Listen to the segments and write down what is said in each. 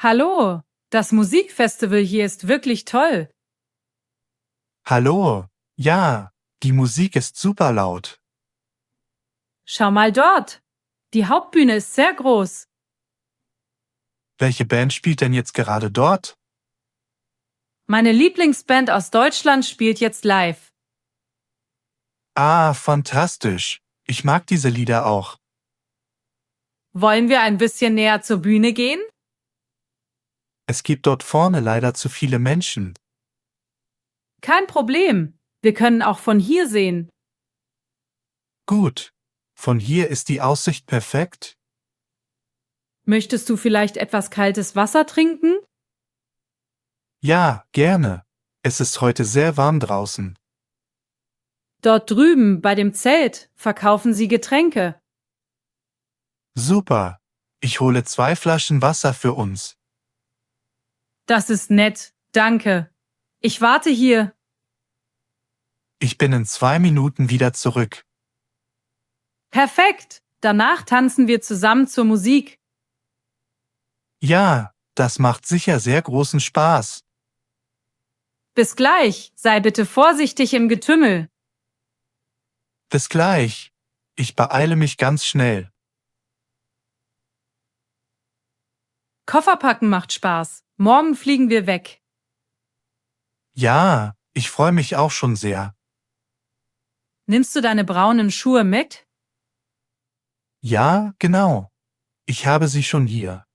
Hallo, das Musikfestival hier ist wirklich toll. Hallo, ja, die Musik ist super laut. Schau mal dort. Die Hauptbühne ist sehr groß. Welche Band spielt denn jetzt gerade dort? Meine Lieblingsband aus Deutschland spielt jetzt live. Ah, fantastisch. Ich mag diese Lieder auch. Wollen wir ein bisschen näher zur Bühne gehen? Es gibt dort vorne leider zu viele Menschen. Kein Problem. Wir können auch von hier sehen. Gut. Von hier ist die Aussicht perfekt. Möchtest du vielleicht etwas kaltes Wasser trinken? Ja, gerne. Es ist heute sehr warm draußen. Dort drüben bei dem Zelt verkaufen sie Getränke. Super. Ich hole 2 Flaschen Wasser für uns. Das ist nett. Danke. Ich warte hier. Ich bin in 2 Minuten wieder zurück. Perfekt. Danach tanzen wir zusammen zur Musik. Ja, das macht sicher sehr großen Spaß. Bis gleich. Sei bitte vorsichtig im Getümmel. Bis gleich. Ich beeile mich ganz schnell. Kofferpacken macht Spaß. Morgen fliegen wir weg. Ja, ich freue mich auch schon sehr. Nimmst du deine braunen Schuhe mit? Ja, genau. Ich habe sie schon hier.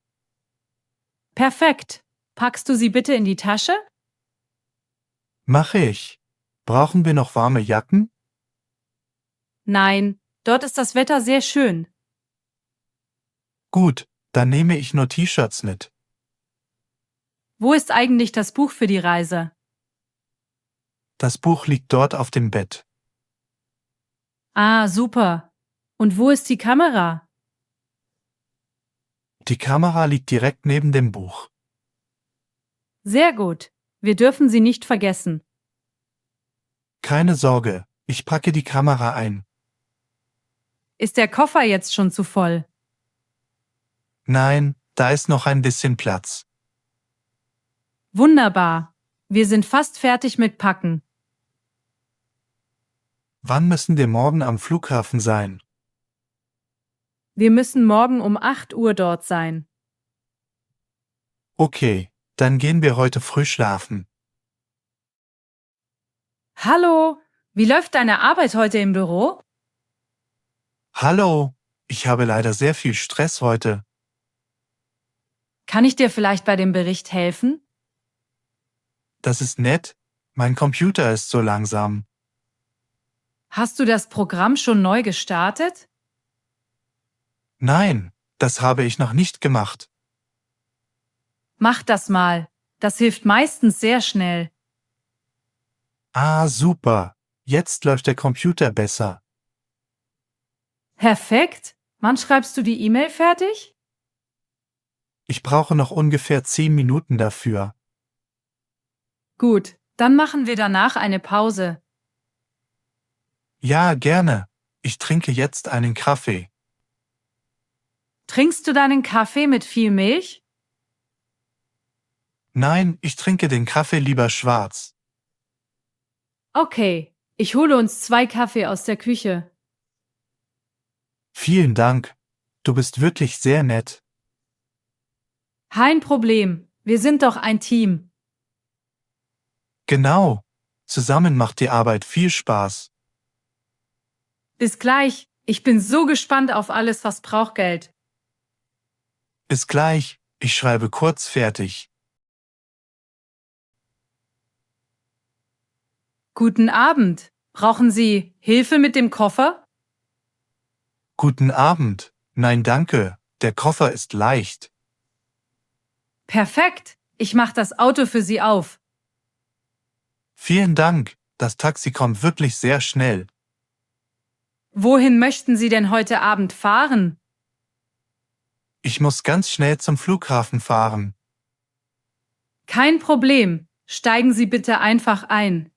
Perfekt. Packst du sie bitte in die Tasche? Mache ich. Brauchen wir noch warme Jacken? Nein, dort ist das Wetter sehr schön. Gut, dann nehme ich nur T-Shirts mit. Wo ist eigentlich das Buch für die Reise? Das Buch liegt dort auf dem Bett. Ah, super. Und wo ist die Kamera? Die Kamera liegt direkt neben dem Buch. Sehr gut. Wir dürfen sie nicht vergessen. Keine Sorge, ich packe die Kamera ein. Ist der Koffer jetzt schon zu voll? Nein, da ist noch ein bisschen Platz. Wunderbar. Wir sind fast fertig mit Packen. Wann müssen wir morgen am Flughafen sein? Wir müssen morgen um 8 Uhr dort sein. Okay, dann gehen wir heute früh schlafen. Hallo, wie läuft deine Arbeit heute im Büro? Hallo, ich habe leider sehr viel Stress heute. Kann ich dir vielleicht bei dem Bericht helfen? Das ist nett. Mein Computer ist so langsam. Hast du das Programm schon neu gestartet? Nein, das habe ich noch nicht gemacht. Mach das mal. Das hilft meistens sehr schnell. Ah, super. Jetzt läuft der Computer besser. Perfekt. Wann schreibst du die E-Mail fertig? Ich brauche noch ungefähr 10 Minuten dafür. Gut, dann machen wir danach eine Pause. Ja, gerne. Ich trinke jetzt einen Kaffee. Trinkst du deinen Kaffee mit viel Milch? Nein, ich trinke den Kaffee lieber schwarz. Okay, ich hole uns 2 Kaffee aus der Küche. Vielen Dank. Du bist wirklich sehr nett. Kein Problem. Wir sind doch ein Team. Genau. Zusammen macht die Arbeit viel Spaß. Bis gleich. Ich bin so gespannt auf alles, was braucht Geld. Bis gleich. Ich schreibe kurz fertig. Guten Abend. Brauchen Sie Hilfe mit dem Koffer? Guten Abend. Nein, danke. Der Koffer ist leicht. Perfekt. Ich mache das Auto für Sie auf. Vielen Dank. Das Taxi kommt wirklich sehr schnell. Wohin möchten Sie denn heute Abend fahren? Ich muss ganz schnell zum Flughafen fahren. Kein Problem. Steigen Sie bitte einfach ein.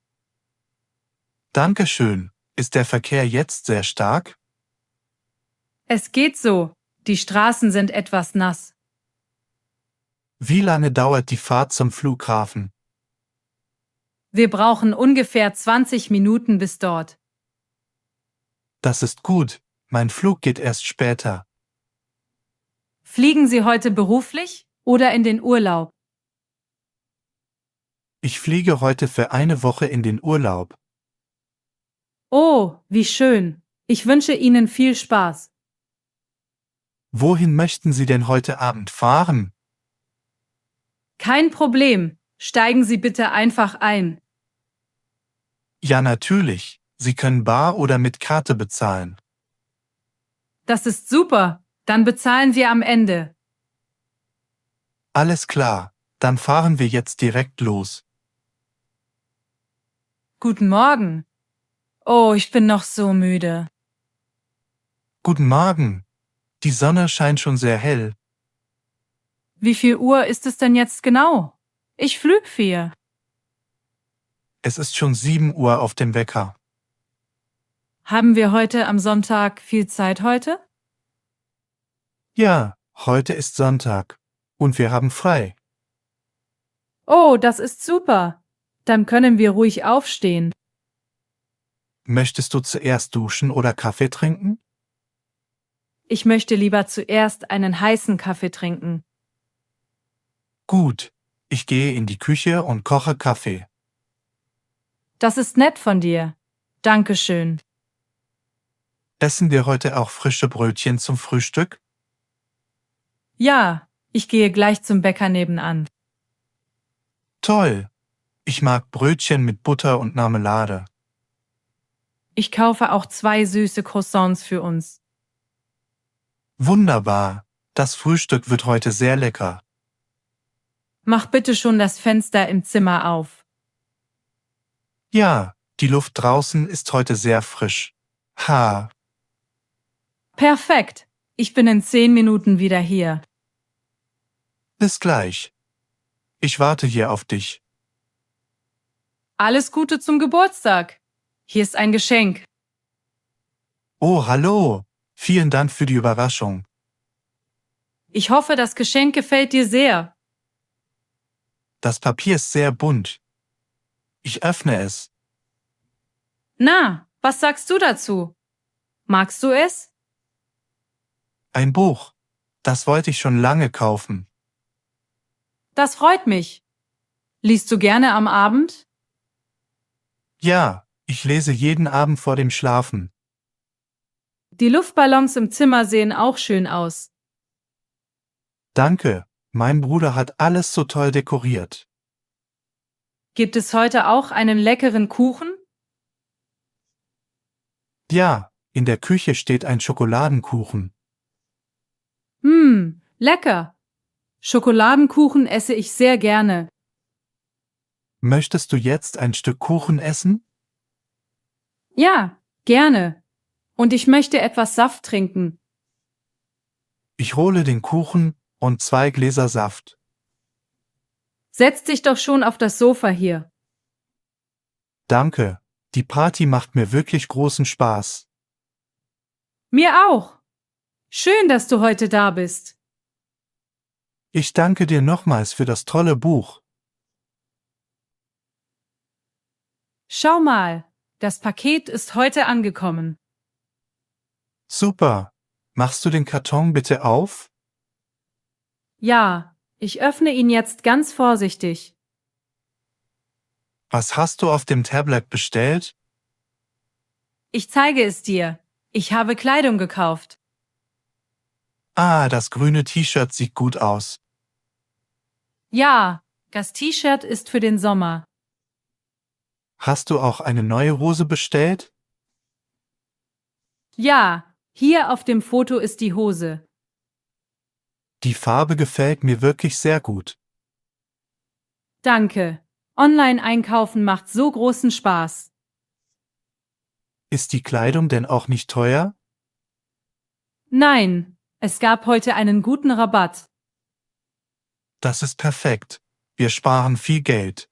Dankeschön. Ist der Verkehr jetzt sehr stark? Es geht so. Die Straßen sind etwas nass. Wie lange dauert die Fahrt zum Flughafen? Wir brauchen ungefähr 20 Minuten bis dort. Das ist gut. Mein Flug geht erst später. Fliegen Sie heute beruflich oder in den Urlaub? Ich fliege heute für eine Woche in den Urlaub. Oh, wie schön. Ich wünsche Ihnen viel Spaß. Wohin möchten Sie denn heute Abend fahren? Kein Problem. Steigen Sie bitte einfach ein. Ja, natürlich. Sie können bar oder mit Karte bezahlen. Das ist super. Dann bezahlen wir am Ende. Alles klar. Dann fahren wir jetzt direkt los. Guten Morgen. Oh, ich bin noch so müde. Guten Morgen. Die Sonne scheint schon sehr hell. Wie viel Uhr ist es denn jetzt genau? Ich flüg 4. Es ist schon 7 Uhr auf dem Wecker. Haben wir heute am Sonntag viel Zeit heute? Ja, heute ist Sonntag. Und wir haben frei. Oh, das ist super. Dann können wir ruhig aufstehen. Möchtest du zuerst duschen oder Kaffee trinken? Ich möchte lieber zuerst einen heißen Kaffee trinken. Gut. Ich gehe in die Küche und koche Kaffee. Das ist nett von dir. Dankeschön. Essen wir heute auch frische Brötchen zum Frühstück? Ja, ich gehe gleich zum Bäcker nebenan. Toll. Ich mag Brötchen mit Butter und Marmelade. Ich kaufe auch 2 süße Croissants für uns. Wunderbar. Das Frühstück wird heute sehr lecker. Mach bitte schon das Fenster im Zimmer auf. Ja, die Luft draußen ist heute sehr frisch. Ha, Perfekt. Ich bin in 10 Minuten wieder hier. bis gleich. Ich warte hier auf dich. Alles Gute zum Geburtstag. Hier ist ein Geschenk. Oh, hallo. Vielen Dank für die Überraschung. Ich hoffe, das Geschenk gefällt dir sehr. Das Papier ist sehr bunt. Ich öffne es. Na, was sagst du dazu? Magst du es? Ein Buch. Das wollte ich schon lange kaufen. Das freut mich. Liest du gerne am Abend? Ja, ich lese jeden Abend vor dem Schlafen. Die Luftballons im Zimmer sehen auch schön aus. Danke. Mein Bruder hat alles so toll dekoriert. Gibt es heute auch einen leckeren Kuchen? Ja, in der Küche steht ein Schokoladenkuchen. Lecker. Schokoladenkuchen esse ich sehr gerne. Möchtest du jetzt ein Stück Kuchen essen? Ja, gerne. Und ich möchte etwas Saft trinken. Ich hole den Kuchen und 2 Gläser Saft. Setz dich doch schon auf das Sofa hier. Danke. Die Party macht mir wirklich großen Spaß. Mir auch. Schön, dass du heute da bist. Ich danke dir nochmals für das tolle Buch. Schau mal, das Paket ist heute angekommen. Super. Machst du den Karton bitte auf? Ja, ich öffne ihn jetzt ganz vorsichtig. Was hast du auf dem Tablet bestellt? Ich zeige es dir. Ich habe Kleidung gekauft. Ah, das grüne T-Shirt sieht gut aus. Ja, das T-Shirt ist für den Sommer. Hast du auch eine neue Hose bestellt? Ja, hier auf dem Foto ist die Hose. Die Farbe gefällt mir wirklich sehr gut. Danke. Online-Einkaufen macht so großen Spaß. Ist die Kleidung denn auch nicht teuer? Nein, es gab heute einen guten Rabatt. Das ist perfekt. Wir sparen viel Geld.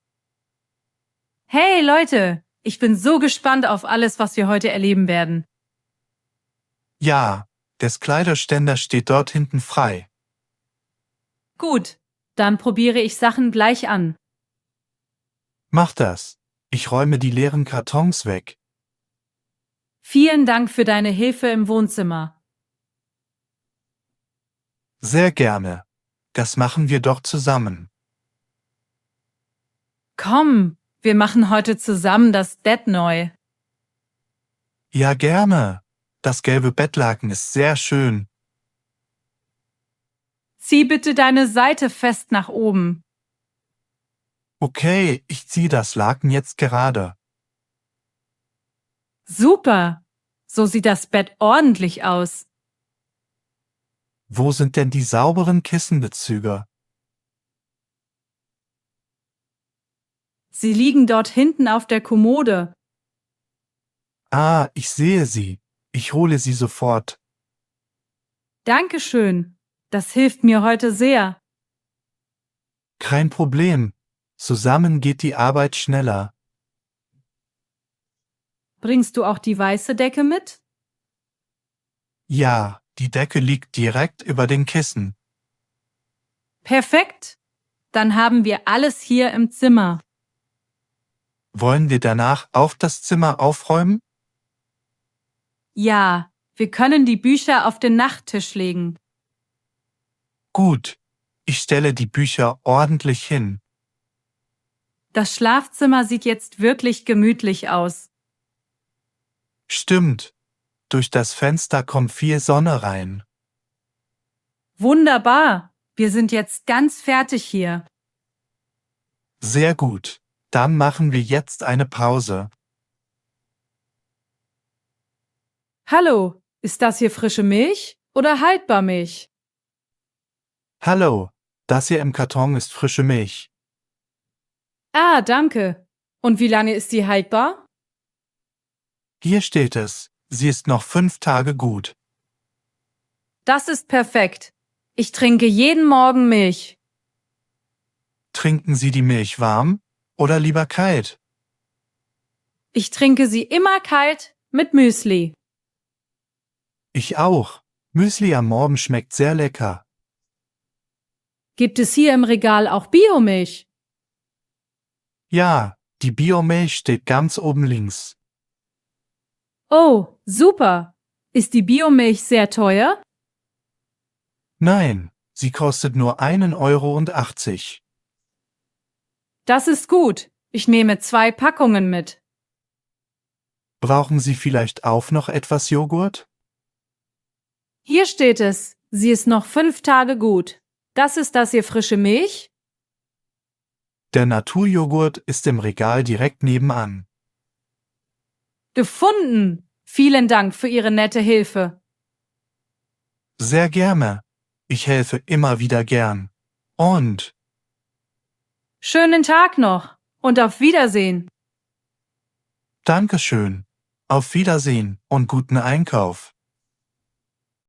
Hey Leute, ich bin so gespannt auf alles, was wir heute erleben werden. Ja, der Kleiderständer steht dort hinten frei. Gut, Dann probiere ich Sachen gleich an. Mach das. Ich räume die leeren Kartons weg. Vielen Dank für deine Hilfe im Wohnzimmer. Sehr gerne. Das machen wir doch zusammen. Komm, wir machen heute zusammen das Bett neu. Ja, gerne. Das gelbe Bettlaken ist sehr schön. Zieh bitte deine Seite fest nach oben. Okay, ich ziehe das Laken jetzt gerade. Super! So sieht das Bett ordentlich aus. Wo sind denn die sauberen Kissenbezüge? Sie liegen dort hinten auf der Kommode. Ah, ich sehe sie. Ich hole sie sofort. Dankeschön. Das hilft mir heute sehr. Kein Problem. Zusammen geht die Arbeit schneller. Bringst du auch die weiße Decke mit? Ja, die Decke liegt direkt über den Kissen. Perfekt. Dann haben wir alles hier im Zimmer. Wollen wir danach auch das Zimmer aufräumen? Ja, wir können die Bücher auf den Nachttisch legen. Gut. Ich stelle die Bücher ordentlich hin. Das Schlafzimmer sieht jetzt wirklich gemütlich aus. Stimmt. Durch das Fenster kommt viel Sonne rein. Wunderbar. Wir sind jetzt ganz fertig hier. Sehr gut. Dann machen wir jetzt eine Pause. Hallo, ist das hier frische Milch oder Haltbarmilch? Hallo, das hier im Karton ist frische Milch. Ah, danke. Und wie lange ist sie haltbar? Hier steht es, sie ist noch 5 Tage gut. Das ist perfekt. Ich trinke jeden Morgen Milch. Trinken Sie die Milch warm oder lieber kalt? Ich trinke sie immer kalt mit Müsli. Ich auch. Müsli am Morgen schmeckt sehr lecker. Gibt es hier im Regal auch Biomilch? Ja, die Biomilch steht ganz oben links. Oh, super. Ist die Biomilch sehr teuer? Nein, sie kostet nur 1,80 €. Das ist gut. Ich nehme 2 Packungen mit. Brauchen Sie vielleicht auch noch etwas Joghurt? Hier steht es. Sie ist noch 5 Tage gut. Das ist das hier frische Milch? Der Naturjoghurt ist im Regal direkt nebenan. Gefunden. Vielen Dank für Ihre nette Hilfe. Sehr gerne. Ich helfe immer wieder gern. Und Schönen Tag noch und auf Wiedersehen. Dankeschön. Auf Wiedersehen und guten Einkauf.